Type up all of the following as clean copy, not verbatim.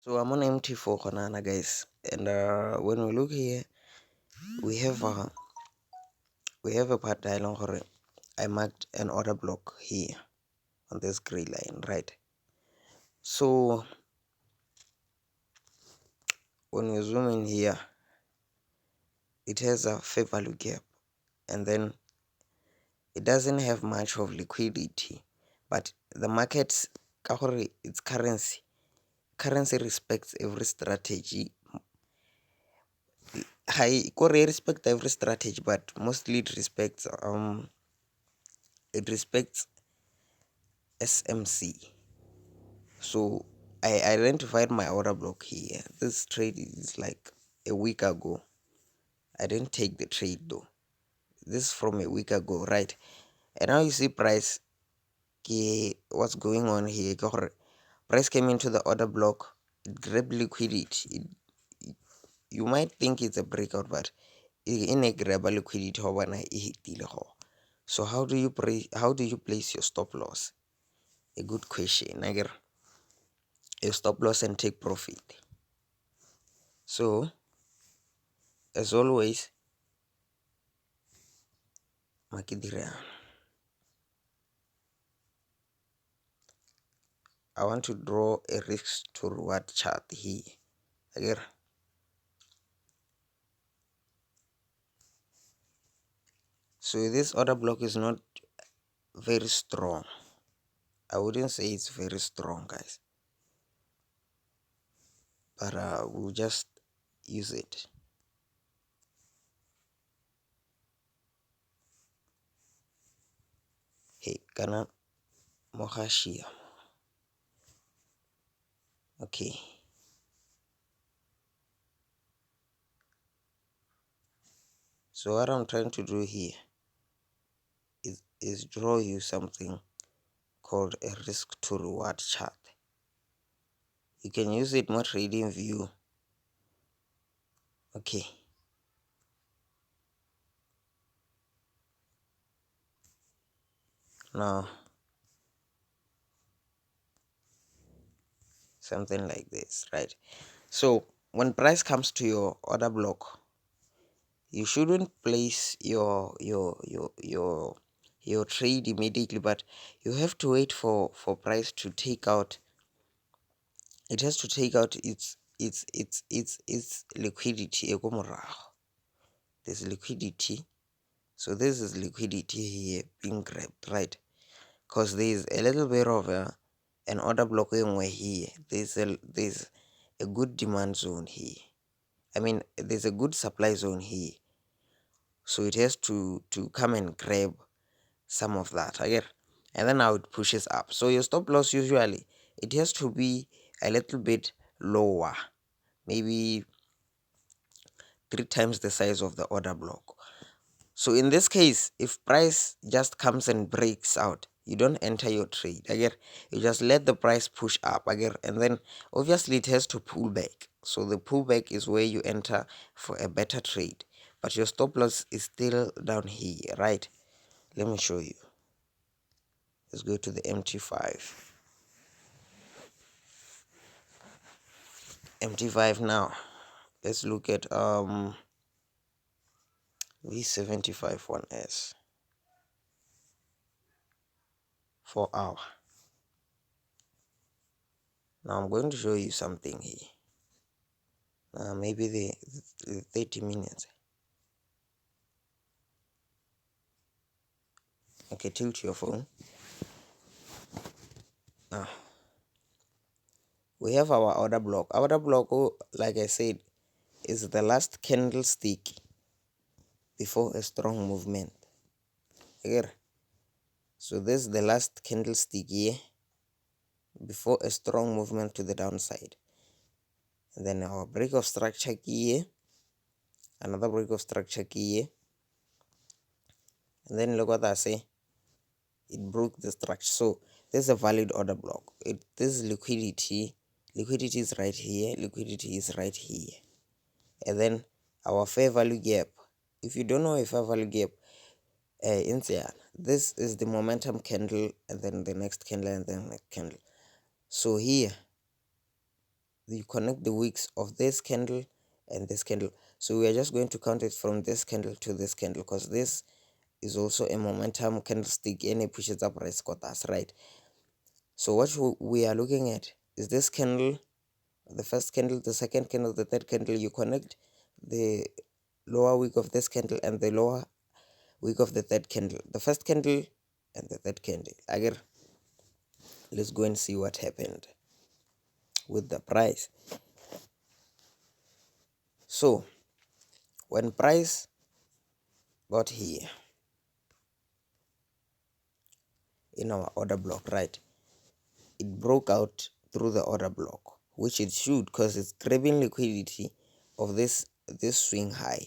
So I'm on MT4 Konana, guys, and when we look here, we have a part dialog. I marked an order block here on this gray line, right? So when we zoom in here, it has a fair value gap, and then it doesn't have much of liquidity, but the market's its currency respects every strategy. Korea respect every strategy, but mostly it respects SMC. So I identified my order block here. This trade is like a week ago. I didn't take the trade though. This is from a week ago, right? And now you see price. What's going on here? Price came into the order block. It grabbed liquidity. You might think it's a breakout, but in a grab liquidity, so how do you place your stop loss? A good question. A stop loss and take profit. So as always, I want to draw a risk to reward chart here. Again, so this order block is not very strong. I wouldn't say it's very strong, guys, but we'll just use it. Hey, kana mohashia. Okay. So what I'm trying to do here is draw you something called a risk to reward chart. You can use it more trading view. Okay. Now something like this, right? So when price comes to your order block, you shouldn't place your trade immediately, but you have to wait for price to take out. It has to take out its liquidity. There's liquidity. So this is liquidity here being grabbed, right? Because there's a little bit of an order block where here there's a good demand zone here. I mean, there's a good supply zone here, so it has to come and grab some of that again, and then now it pushes up. So your stop loss usually it has to be a little bit lower, maybe 3 times the size of the order block. So in this case, if price just comes and breaks out, you don't enter your trade again. You just let the price push up again, and then obviously it has to pull back. So the pullback is where you enter for a better trade, but your stop loss is still down here, right? Let me show you. Let's go to the MT5. MT5 now. Let's look at V75 1S 4 hour. Now I'm going to show you something here. Maybe the 30 minutes. Okay, tilt your phone. Now we have our order block. Our order block, like I said, is the last candlestick before a strong movement. Here. So this is the last candlestick here before a strong movement to the downside. And then our break of structure key here, another break of structure key here. And then look what I say. It broke the structure. So this is a valid order block. This is liquidity. Liquidity is right here. Liquidity is right here. And then our fair value gap. If you don't know a fair value gap, this is the momentum candle, and then the next candle, and then the next candle. So here you connect the wicks of this candle and this candle. So we are just going to count it from this candle to this candle, because this is also a momentum candlestick and it pushes up price quotas, right? So what we are looking at is this candle, the first candle, the second candle, the third candle. You connect the lower wick of this candle and the lower wick of the third candle, the first candle and the third candle. Again, let's go and see what happened with the price. So when price got here in our order block, right, it broke out through the order block, which it should, because it's grabbing liquidity of this swing high,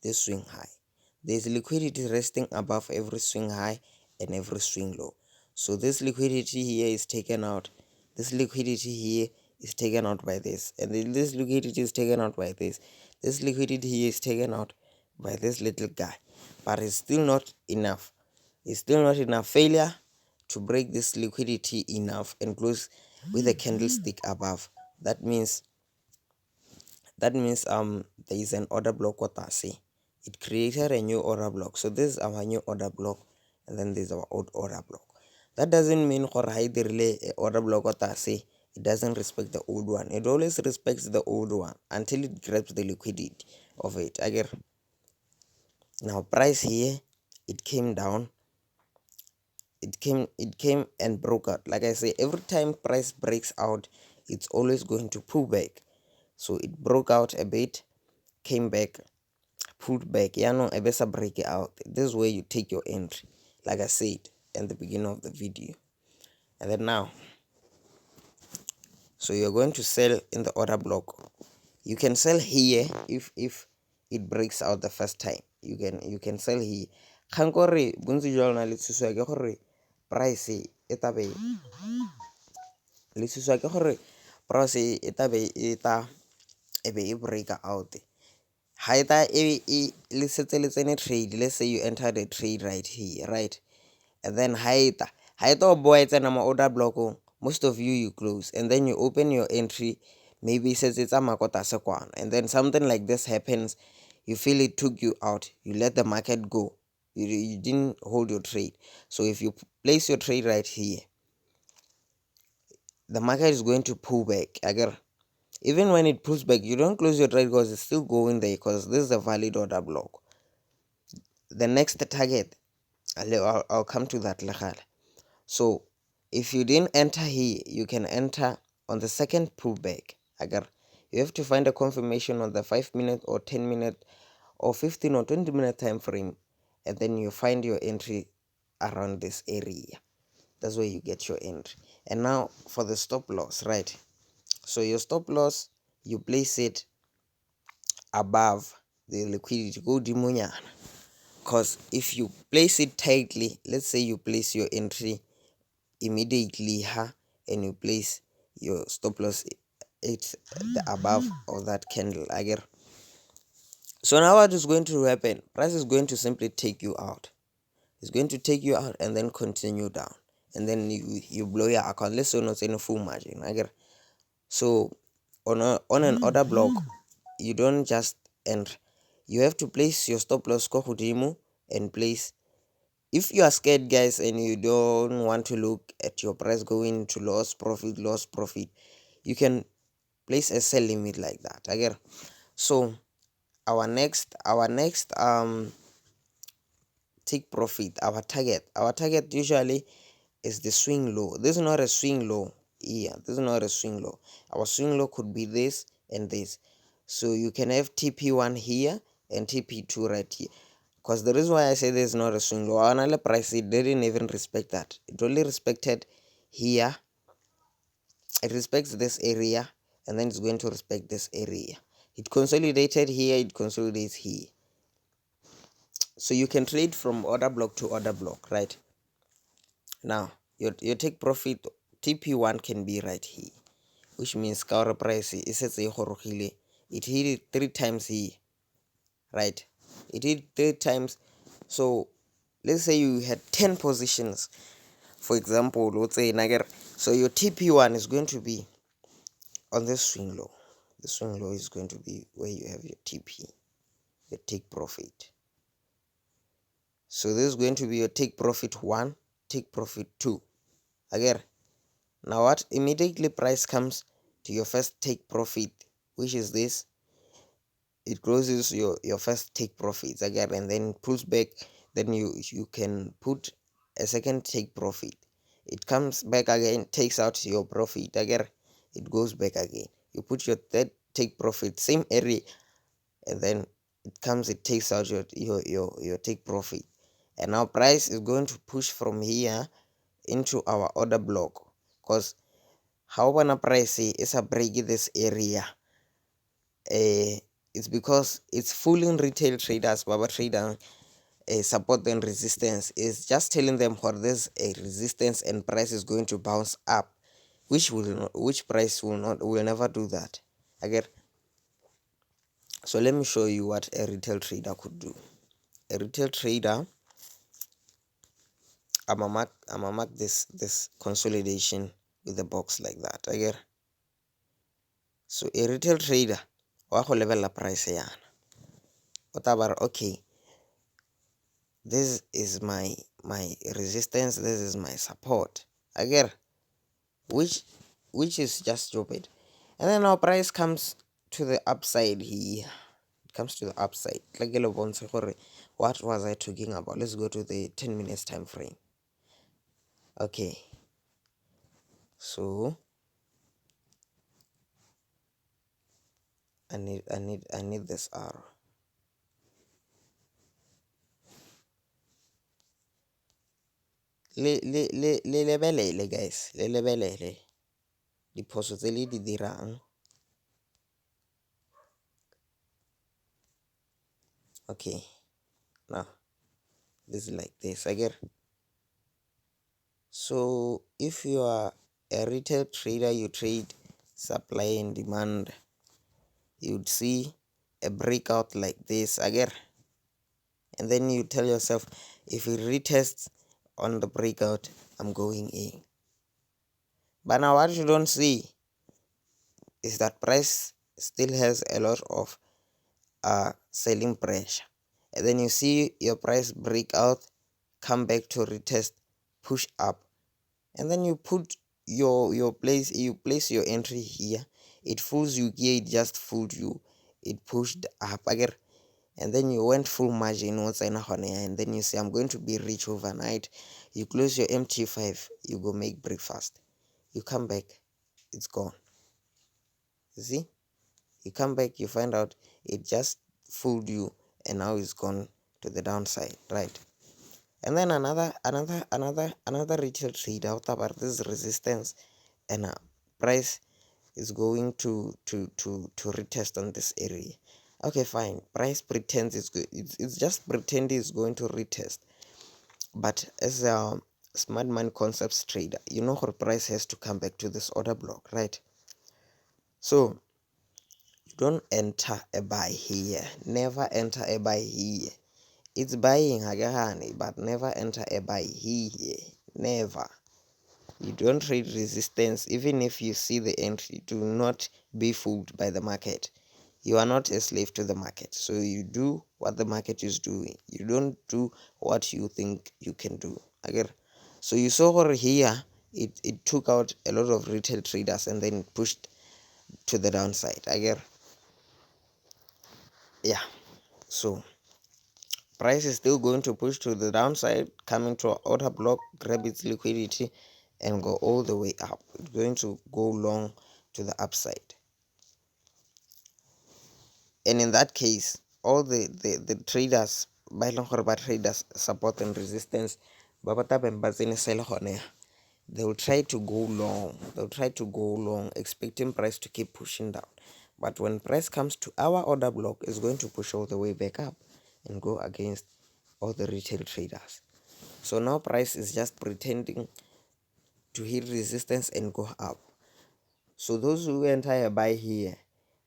this swing high. There's liquidity resting above every swing high and every swing low. So this liquidity here is taken out, this liquidity here is taken out by this, and then this liquidity is taken out by this liquidity here is taken out by this little guy. But it's still not enough. It's still not enough. Failure to break this liquidity enough and close with a candlestick above. That means there is an order block. What I say, it created a new order block. So this is our new order block, and then there's our old order block. That doesn't mean for hide relay order block. What I say, it doesn't respect the old one. It always respects the old one until it grabs the liquidity of it. Again, now price here, it came down, it came and broke out. Like I say, every time price breaks out, it's always going to pull back. So it broke out a bit, came back, pulled back. Yeah, no, I better break it out. This is where you take your entry, like I said in the beginning of the video. And then now, so you're going to sell in the order block. You can sell here if it breaks out the first time. You can sell here. Kgang kore bontsi jwa lona le tshoswa ke gore price e tabe le tshoswa ke gore price e tabe e ta e be e break out. Ha eta le setse le tsene trade. Let's say you enter the trade right here, right? And then ha eta o boa e tsena mo order block, most of you close, and then you open your entry, maybe says it's a makota sekwana, and then something like this happens. You feel it took you out, you let the market go, you didn't hold your trade. So if you place your trade right here, the market is going to pull back. Again, even when it pulls back, you don't close your trade because it's still going there, because this is a valid order block. The next target, I'll come to that later. So if you didn't enter here, you can enter on the second pullback. Agar you have to find a confirmation on the 5-minute or 10-minute or 15 or 20-minute time frame, and then you find your entry around this area. That's where you get your entry. And now for the stop loss, right? So your stop loss, you place it above the liquidity. Go dimunyana. Because if you place it tightly, let's say you place your entry immediately and you place your stop loss it's the above of that candle again. So now what is going to happen? Price is going to simply take you out. It's going to take you out and then continue down, and then you blow your account. Let's say not any full margin again. So on an order block, you don't just enter. You have to place your stop loss ko godimo and place. If you are scared, guys, and you don't want to look at your price going to loss profit, you can place a sell limit like that. Again, so our next take profit, our target usually is the swing low. This is not a swing low. Yeah, this is not a swing low. Our swing low could be this and this. So you can have TP1 here and TP2 right here. Because the reason why I say this is not a swing low, another price, it didn't even respect that. It only respected here. It respects this area, and then it's going to respect this area. It consolidated here, it consolidates here. So you can trade from order block to order block, right? Now, your take profit, TP1 can be right here, which means counter price is it hit it 3 times here, right? It hit 3 times. So let's say you had 10 positions, for example, let's say so your TP1 is going to be on this swing low. The swing low is going to be where you have your TP, your take profit. So this is going to be your take profit 1, take profit 2. Again, now what immediately price comes to your first take profit, which is this, it closes your first take profits again and then pulls back, then you can put a second take profit. It comes back again, takes out your profit again, it goes back again. You put your third take profit, same area, and then it comes, it takes out your take profit. And now price is going to push from here into our order block, because how wanna price is a break this area. It's because it's fooling retail traders, baba trader, support and resistance. Is just telling them what there's a resistance and price is going to bounce up, which price will never do that. Again, so let me show you what a retail trader could do. A retail trader, I'm a mark this consolidation with a box like that. Again, so a retail trader wa go level price yana. Whatever, okay, this is my resistance, this is my support. Again, which is just stupid. And then our price comes to the upside here. It comes to the upside. Like what was I talking about? Let's go to the 10 minutes time frame. Okay. So I need this arrow. Le lebelele guys, le lebelele diphoso tse le di dirang. Okay, now this is like this. I get. So if you are a retail trader, you trade supply and demand, you'd see a breakout like this again, and then you tell yourself, if it retests on the breakout, I'm going in. But now what you don't see is that price still has a lot of selling pressure, and then you see your price break out, come back to retest, push up, and then you put you place your entry here. It fools you here, it just fooled you, it pushed up again, and then you went full margin once in a and then you say, I'm going to be rich overnight. You close your MT5, you go make breakfast, you come back, it's gone. You see, you come back, you find out it just fooled you, and now it's gone to the downside, right? And then another retail trader out about this resistance, and price is going to retest on this area. Okay, fine, price pretends it's good, it's just pretend it's going to retest. But as a smart money concepts trader, you know her price has to come back to this order block, right? So you don't enter a buy here, never enter a buy here. It's buying Hagahani, but never enter a buy here. Never. You don't trade resistance, even if you see the entry. Do not be fooled by the market. You are not a slave to the market. So you do what the market is doing. You don't do what you think you can do. Again. So you saw over here, it took out a lot of retail traders and then pushed to the downside. Again. Yeah. So price is still going to push to the downside, coming to an order block, grab its liquidity, and go all the way up. It's going to go long to the upside. And in that case, all the traders, by long traders, support and resistance, they will try to go long. They'll try to go long, expecting price to keep pushing down. But when price comes to our order block, it's going to push all the way back up and go against all the retail traders. So now price is just pretending to hit resistance and go up. So those who enter a buy here,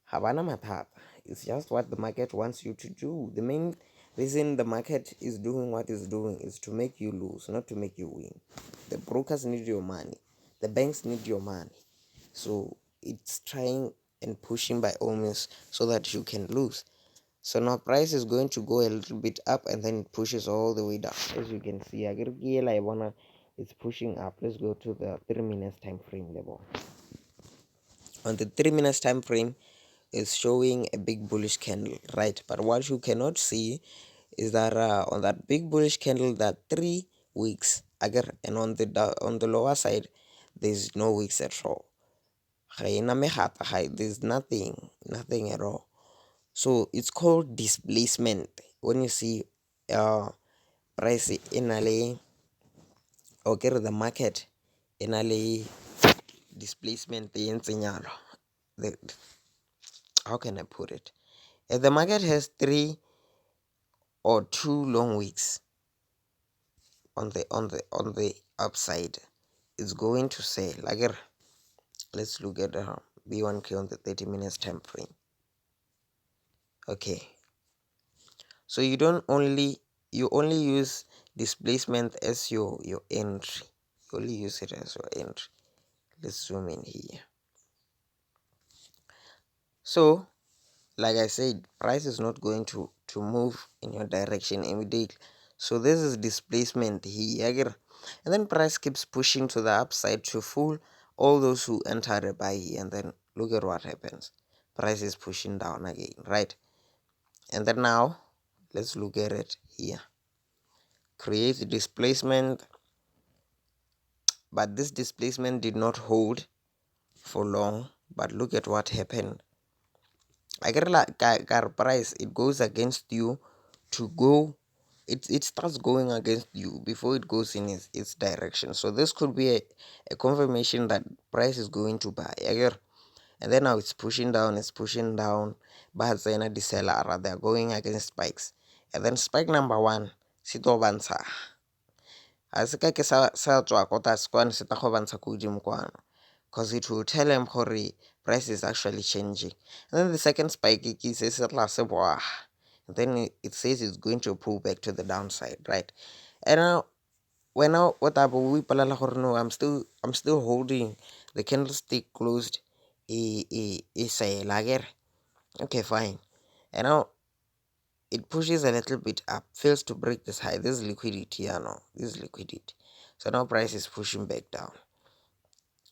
Havana Matata, it's just what the market wants you to do. The main reason the market is doing what it's doing is to make you lose, not to make you win. The brokers need your money. The banks need your money. So it's trying and pushing by all means so that you can lose. So now price is going to go a little bit up and then it pushes all the way down. As you can see, it's pushing up. Let's go to the 3 minutes time frame level. On the 3 minutes time frame, it's showing a big bullish candle, right? But what you cannot see is that on that big bullish candle, that 3 weeks, and on the lower side, there's no wicks at all. There's nothing at all. So it's called displacement. When you see price in a okay, the market in a displacement the, how can I put it? If the market has 3 or 2 long weeks on the upside, it's going to say like let's look at B1K on the 30 minutes time frame. Okay, so you only use displacement as your entry. You only use it as your entry. Let's zoom in here. So like I said, price is not going to move in your direction immediately. So this is displacement here, and then price keeps pushing to the upside to fool all those who enter a buy here, and then look at what happens. Price is pushing down again, right? And then now let's look at it here. Create displacement, but this displacement did not hold for long. But look at what happened. I get like car price, it goes against you to go. It starts going against you before it goes in its direction. So this could be a confirmation that price is going to buy. And then now it's pushing down. But then the seller, they're going against spikes. And then spike number one, sito bansa. As ka ke sa tswa ko tlase kwane se tla go bantsha ko godimo kwano, because it will tell them hore price is actually changing. And then the second spike ke se se tlase boah. Then it says it's going to pull back to the downside, right? And now when now what we no, I'm still holding the candlestick closed a sale again. Okay, fine. And now it pushes a little bit up, fails to break this high. This is liquidity, this is liquidity. So now price is pushing back down.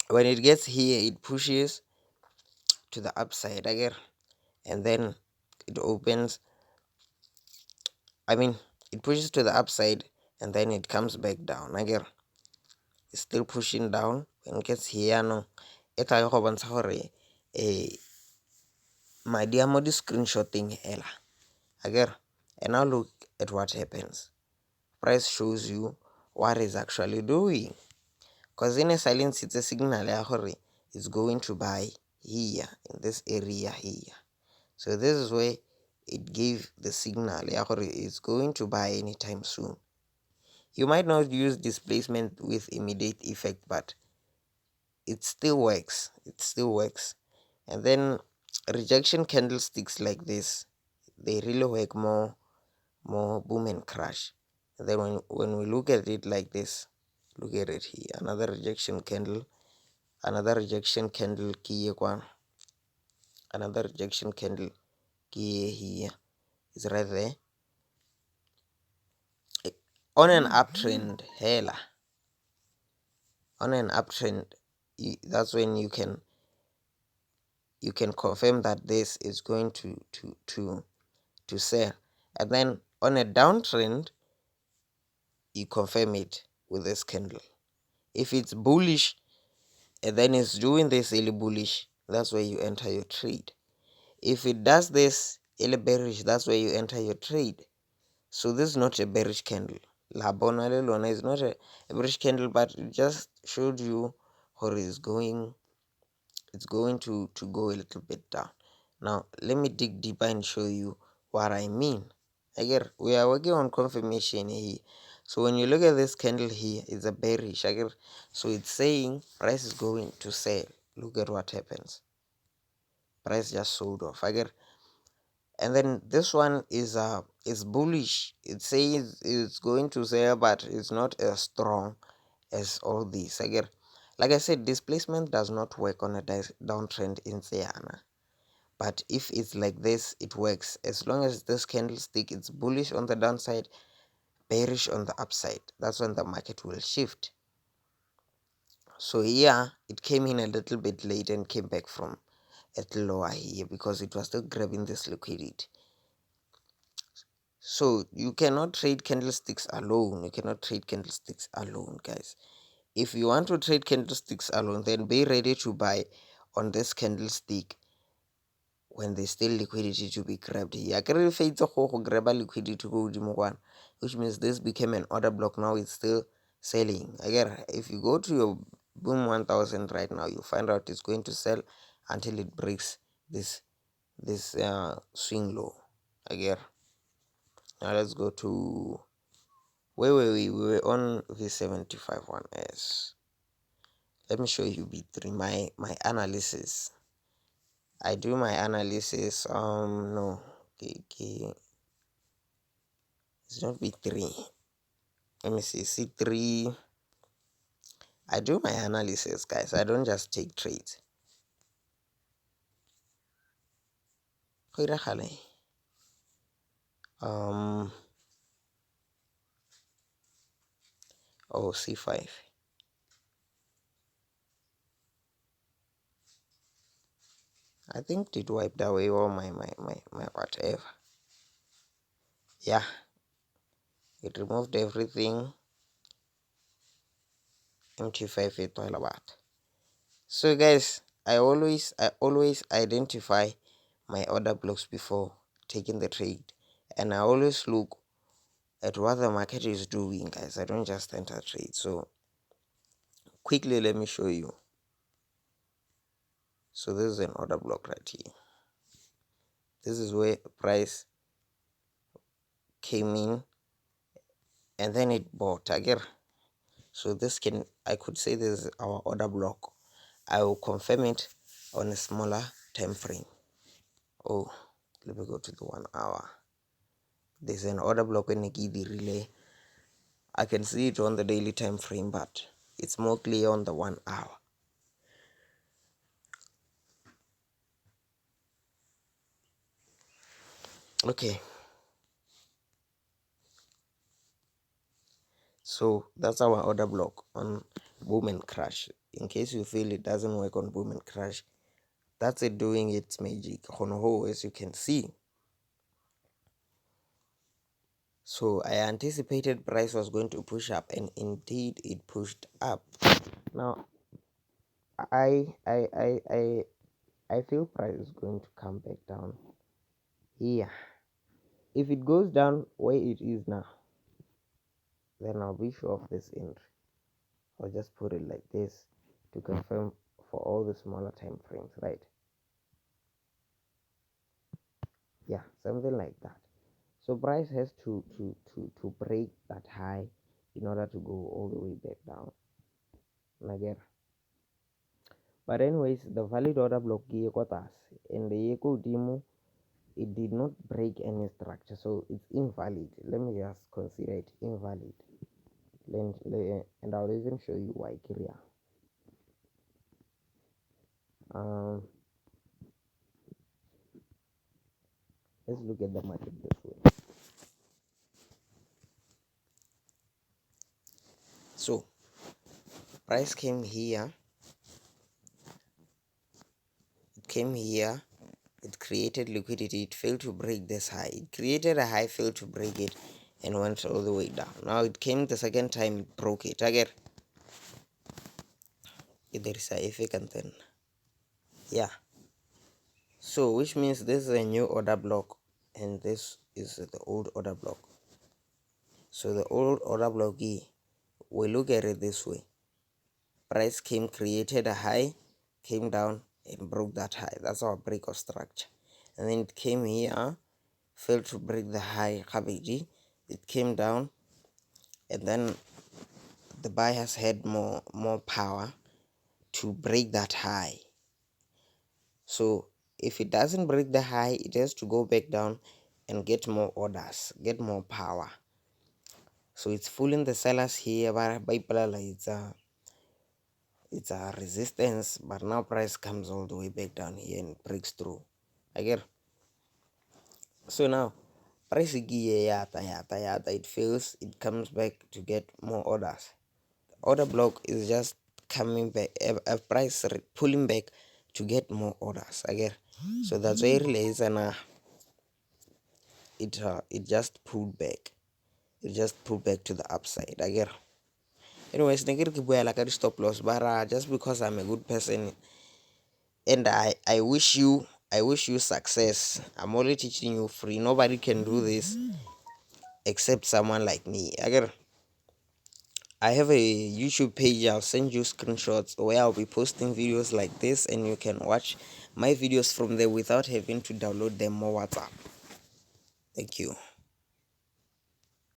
When it gets here, it pushes to the upside again, and then it opens. It pushes to the upside and then it comes back down again. It's still pushing down. When it gets here, no, it tla go bontsha gore madi a mo di screenshotting hela again. And now look at what happens. Price shows you what is actually doing, because in a silence it's a signal ya gore it's going to buy here in this area here. So this is where it gave the signal ya gore it's going to buy anytime soon. You might not use displacement with immediate effect, but it still works. It still works. And then rejection candlesticks like this, they really work more boom and crash. And then when we look at it like this, look at it here. Another rejection candle, key one, another rejection candle key here is right there. On an uptrend, hella. On an uptrend, that's when you can confirm that this is going to sell. And then on a downtrend, you confirm it with this candle. If it's bullish and then it's doing this early bullish, that's where you enter your trade. If it does this early bearish, that's where you enter your trade. So this is not a bearish candle. La Bonale Lona is not a bearish candle, but it just showed you how it's going to go a little bit down. Now let me dig deeper and show you what I mean. Again, we are working on confirmation here. So when you look at this candle here, it's a bearish. Again, so it's saying price is going to sell. Look at what happens. Price just sold off. Again, and then this one is bullish. It says it's going to sell, but it's not as strong as all these. Again, Like I said, displacement does not work on a downtrend in Setswana. But if it's like this, it works. As long as this candlestick is bullish on the downside, bearish on the upside, that's when the market will shift. So here it came in a little bit late and came back from at lower here because it was still grabbing this liquidity. So you cannot trade candlesticks alone. You cannot trade candlesticks alone, guys. If you want to trade candlesticks alone, then be ready to buy on this candlestick when there's still liquidity to be grabbed here. Akere fetsa go grab liquidity go godimo kwana, which means this became an order block. Now it's still selling. Again, if you go to your boom 1000 right now, you find out it's going to sell until it breaks this swing low. Again, now let's go to where were we? We were on V75 1S. Let me show you B3, my analysis. I do my analysis. No, okay, it's not B3. Let me see, C3. I do my analysis, guys. I don't just take trades. Oh, C5. I think it wiped away all my whatever. Yeah, it removed everything. MT5 is all about. So guys, I always identify my order blocks before taking the trade, and I always look at what the market is doing, guys. I don't just enter trade. So quickly let me show you. So this is an order block right here. This is where price came in and then it bought again. So I could say this is our order block. I will confirm it on a smaller time frame. Oh, let me go to the 1 hour. There's an order block in the relay. I can see it on the daily time frame, but it's more clear on the 1 hour. Okay, so that's our order block on boom and crash. In case you feel it doesn't work on boom and crash, that's it doing its magic on ho, as you can see. So I anticipated price was going to push up, and indeed it pushed up. Now I feel price is going to come back down here. If it goes down where it is now, then I'll be sure of this entry. I'll just put it like this to confirm for all the smaller time frames, right? Yeah, something like that. So price has to break that high in order to go all the way back down. Again. But anyways, the valid order block here got us, and the echo demo, it did not break any structure, so it's invalid. Let me just consider it invalid. And I'll even show you why here. Let's look at the market this way. So price came here, it created liquidity, it failed to break this high, it created a high, failed to break it, and went all the way down. Now it came the second time, it broke it again. There is a effect, and then yeah, so which means this is a new order block and this is the old order block. So the old order block here, we look at it this way: price came, created a high, came down and broke that high. That's our break of structure. And then it came here, failed to break the high, it came down, and then the buyers had more power to break that high. So if it doesn't break the high, it has to go back down and get more orders, get more power. So it's fooling the sellers here, but by it's It's a resistance, but now price comes all the way back down here and breaks through. I get. So now price yata yata yata, it fails, it comes back to get more orders. Order block is just coming back, a price pulling back to get more orders. I get. So that's why relays and it just pulled back. It just pulled back to the upside. I get. Anyways, negative like a stop loss, but just because I'm a good person and I wish you success. I'm only teaching you free. Nobody can do this except someone like me. I have a YouTube page. I'll send you screenshots where I'll be posting videos like this, and you can watch my videos from there without having to download them or WhatsApp. Thank you.